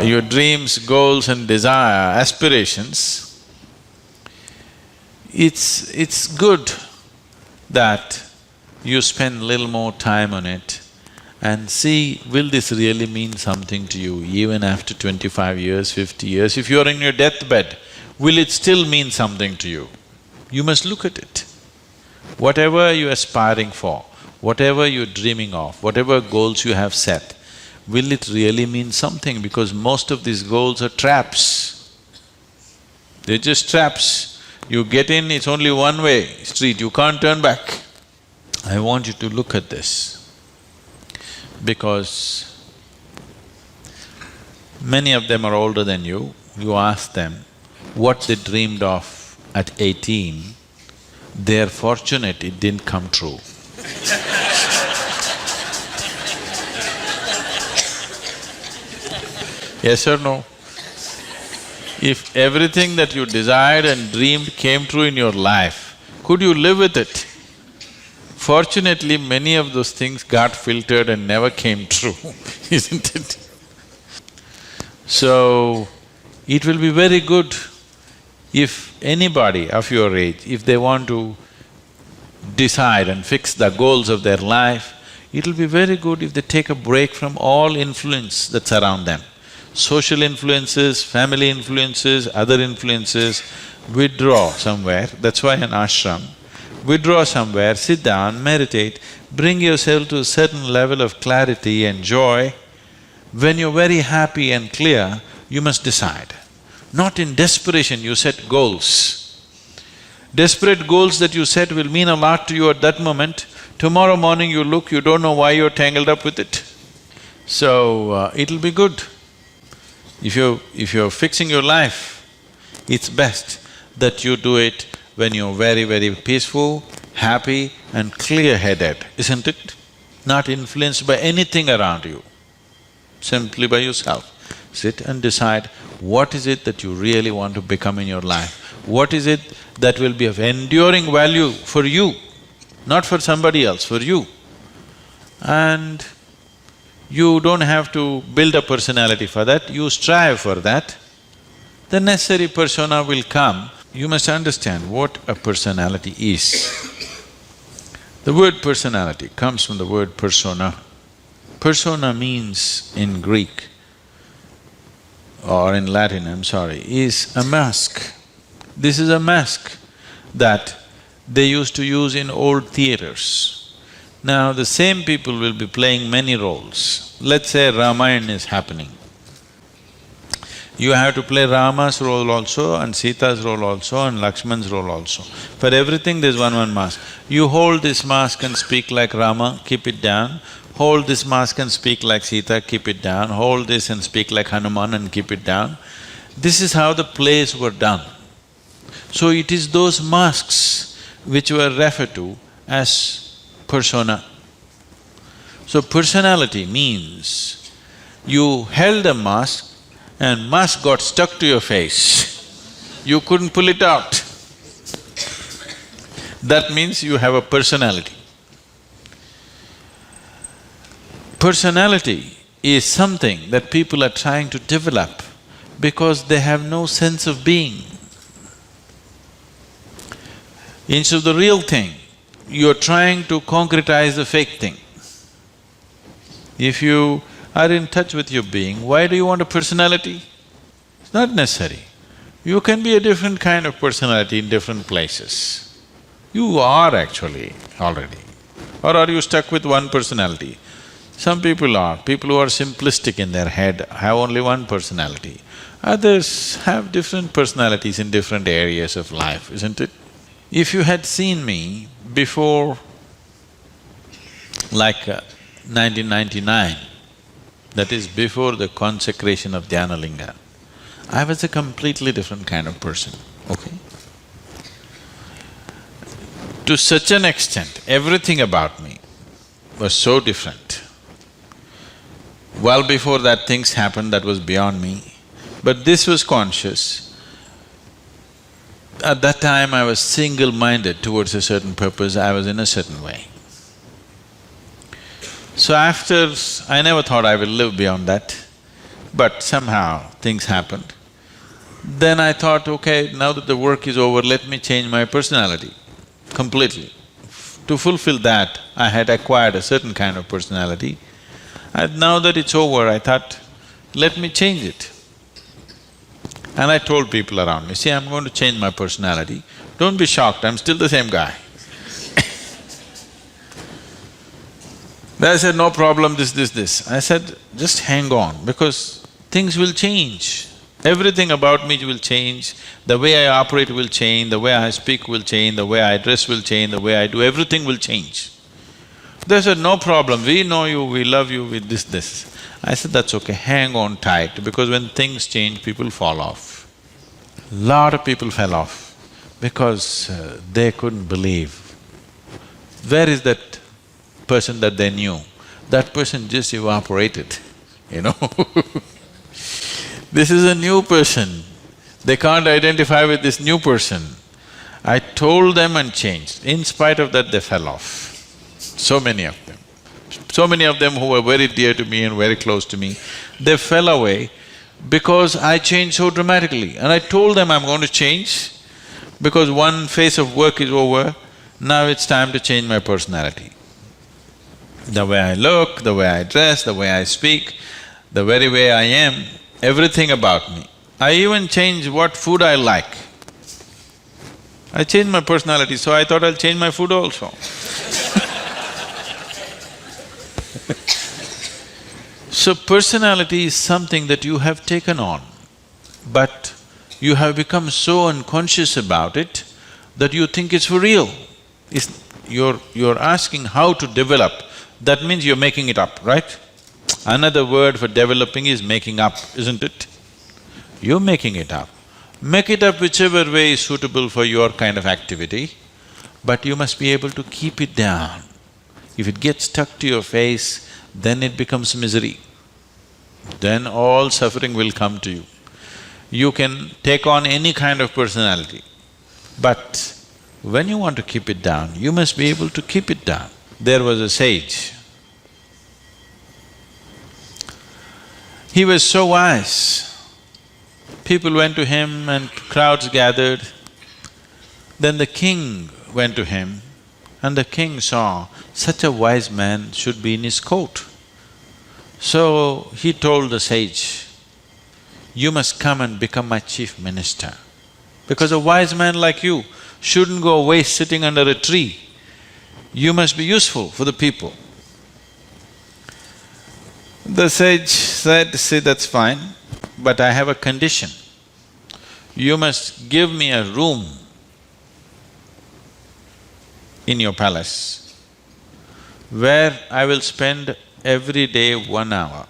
your dreams, goals and desire, aspirations, it's good that you spend little more time on it and see, will this really mean something to you even after 25 years, 50 years? If you're in your deathbed, will it still mean something to you? You must look at it. Whatever you're aspiring for, whatever you're dreaming of, whatever goals you have set, will it really mean something? Because most of these goals are traps. They're just traps. You get in, it's only one-way street, you can't turn back. I want you to look at this, because many of them are older than you. You ask them what they dreamed of at 18, they're fortunate it didn't come true. Yes or no? If everything that you desired and dreamed came true in your life, could you live with it? Fortunately, many of those things got filtered and never came true, isn't it? So, it will be very good if anybody of your age, if they want to decide and fix the goals of their life, it'll be very good if they take a break from all influence that's around them. Social influences, family influences, other influences, withdraw somewhere, that's why an ashram. Withdraw somewhere, sit down, meditate, bring yourself to a certain level of clarity and joy. When you're very happy and clear, you must decide. Not in desperation, you set goals. Desperate goals that you set will mean a lot to you at that moment. Tomorrow morning you look, you don't know why you're tangled up with it. So, it'll be good. If you're fixing your life, it's best that you do it when you're very, very peaceful, happy and clear-headed, isn't it? Not influenced by anything around you, simply by yourself. Sit and decide what is it that you really want to become in your life. What is it that will be of enduring value for you, not for somebody else, for you. And you don't have to build a personality for that, you strive for that. The necessary persona will come. You must understand what a personality is. The word personality comes from the word persona. Persona means in Greek or in Latin, I'm sorry, is a mask. This is a mask that they used to use in old theaters. Now the same people will be playing many roles. Let's say Ramayana is happening. You have to play Rama's role also and Sita's role also and Lakshman's role also. For everything there's one mask. You hold this mask and speak like Rama, keep it down. Hold this mask and speak like Sita, keep it down. Hold this and speak like Hanuman and keep it down. This is how the plays were done. So it is those masks which were referred to as persona. So personality means you held a mask and mask got stuck to your face, you couldn't pull it out. That means you have a personality. Personality is something that people are trying to develop because they have no sense of being. Instead of the real thing, you're trying to concretize the fake thing. If you are in touch with your being, why do you want a personality? It's not necessary. You can be a different kind of personality in different places. You are actually already. Or are you stuck with one personality? Some people are. People who are simplistic in their head have only one personality. Others have different personalities in different areas of life, isn't it? If you had seen me before like 1999, that is before the consecration of Dhyanalinga, I was a completely different kind of person, okay? To such an extent, everything about me was so different. Well before that things happened that was beyond me, but this was conscious. At that time I was single-minded towards a certain purpose, I was in a certain way. So after… I never thought I will live beyond that. but somehow things happened. Then I thought, okay, now that the work is over, let me change my personality completely. To fulfill that, I had acquired a certain kind of personality. And now that it's over, I thought, let me change it. And I told people around me, see, I'm going to change my personality. Don't be shocked, I'm still the same guy. They said, no problem, this. I said, just hang on, because things will change. Everything about me will change, the way I operate will change, the way I speak will change, the way I dress will change, the way I do, everything will change. They said, no problem, we know you, we love you with this. I said, that's okay, hang on tight, because when things change, people fall off. Lot of people fell off because they couldn't believe. Where is that person that they knew? That person just evaporated, you know This is a new person, they can't identify with this new person. I told them and changed. In spite of that, they fell off. So many of them. So many of them who were very dear to me and very close to me, they fell away because I changed so dramatically. And I told them I'm going to change because one phase of work is over, now it's time to change my personality. The way I look, the way I dress, the way I speak, the very way I am, everything about me. I even changed what food I like. I changed my personality, so I thought I'll change my food also. So personality is something that you have taken on, but you have become so unconscious about it that you think it's for real. You're asking how to develop, that means you're making it up, right? Another word for developing is making up, isn't it? You're making it up. Make it up whichever way is suitable for your kind of activity, but you must be able to keep it down. If it gets stuck to your face, then it becomes misery. Then all suffering will come to you. You can take on any kind of personality, but when you want to keep it down, you must be able to keep it down. There was a sage. He was so wise. People went to him and crowds gathered. Then the king went to him and the king saw such a wise man should be in his court. So he told the sage, you must come and become my chief minister, because a wise man like you shouldn't go waste sitting under a tree. You must be useful for the people. The sage said, see, that's fine, but I have a condition. You must give me a room in your palace where I will spend every day 1 hour.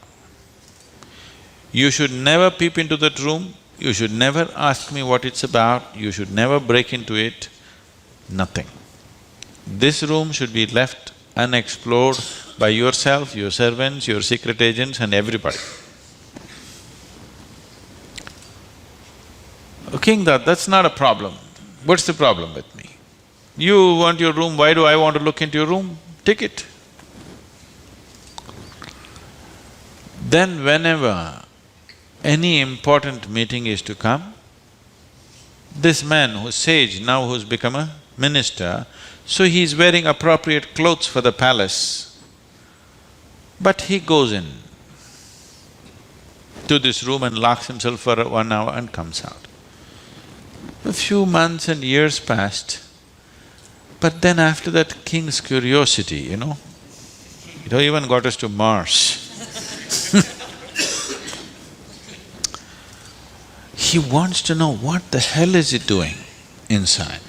You should never peep into that room, you should never ask me what it's about, you should never break into it, nothing. This room should be left unexplored by yourself, your servants, your secret agents and everybody. King thought, that's not a problem. What's the problem with me? You want your room, why do I want to look into your room? Take it. Then whenever any important meeting is to come, this man who's sage, now who's become a minister, so he's wearing appropriate clothes for the palace, but he goes in to this room and locks himself for 1 hour and comes out. A few months and years passed, but then after that, king's curiosity, it even got us to Mars. He wants to know what the hell is he doing inside.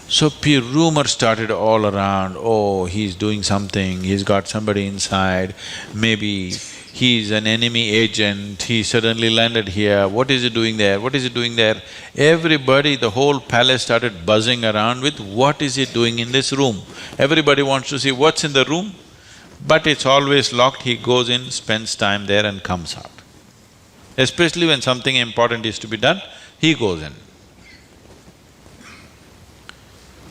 So rumor started all around, oh, he's doing something, he's got somebody inside, maybe he's an enemy agent, he suddenly landed here, what is he doing there, what is he doing there? Everybody, the whole palace started buzzing around with what is he doing in this room. Everybody wants to see what's in the room, but it's always locked, he goes in, spends time there and comes out. Especially when something important is to be done, he goes in.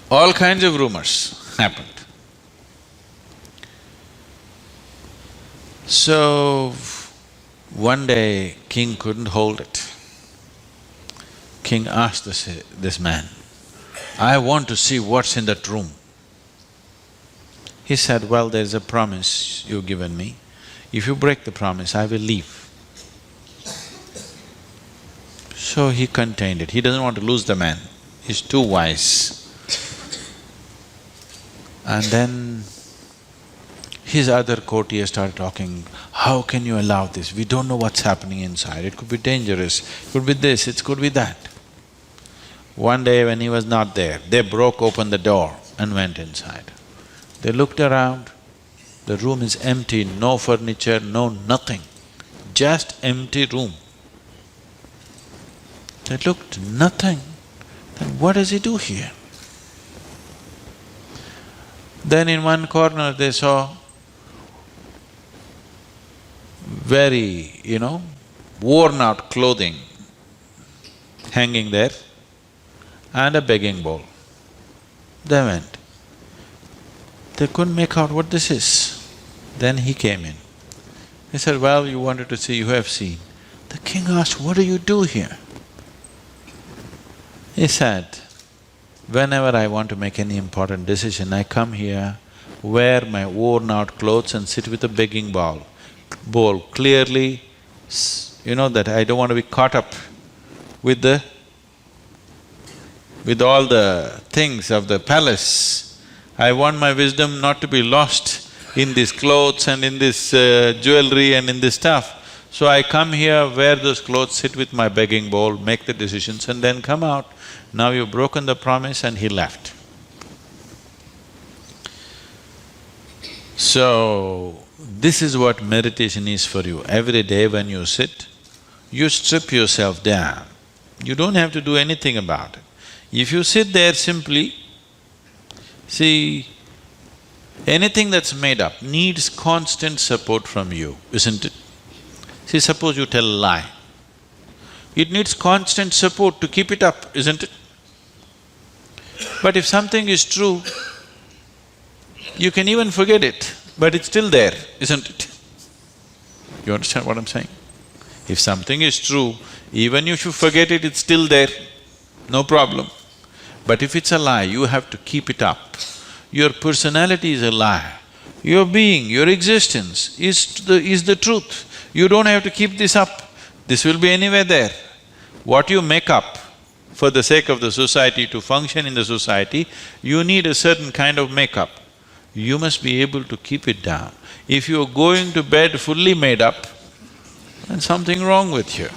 All kinds of rumors happened. So, One day, king couldn't hold it. King asked this man, "I want to see what's in that room." He said, "Well, there's a promise you've given me. If you break the promise, I will leave." So he contained it. He doesn't want to lose the man. He's too wise. And then his other courtiers started talking, "How can you allow this? We don't know what's happening inside. It could be dangerous, it could be this, it could be that." One day when he was not there, they broke open the door and went inside. They looked around, the room is empty, no furniture, no nothing, just empty room. They looked, nothing. Then what does he do here? Then in one corner they saw very, worn out clothing hanging there and a begging bowl. They went. They couldn't make out what this is. Then he came in. He said, "Well, you wanted to see, you have seen." The king asked, "What do you do here?" He said, "Whenever I want to make any important decision, I come here, wear my worn-out clothes and sit with a begging bowl. Clearly, that I don't want to be caught up with all the things of the palace. I want my wisdom not to be lost in these clothes and in this jewelry and in this stuff. So I come here, wear those clothes, sit with my begging bowl, make the decisions and then come out. Now you've broken the promise," and he left. So, this is what meditation is for you. Every day when you sit, you strip yourself down. You don't have to do anything about it. If you sit there simply, see, anything that's made up needs constant support from you, isn't it? See, suppose you tell a lie. It needs constant support to keep it up, isn't it? But if something is true, you can even forget it, but it's still there, isn't it? You understand what I'm saying? If something is true, even if you forget it, it's still there, no problem. But if it's a lie, you have to keep it up. Your personality is a lie. Your being, your existence is the truth. You don't have to keep this up. This will be anywhere there. What you make up for the sake of the society, to function in the society, you need a certain kind of makeup. You must be able to keep it down. If you're going to bed fully made up, then something wrong with you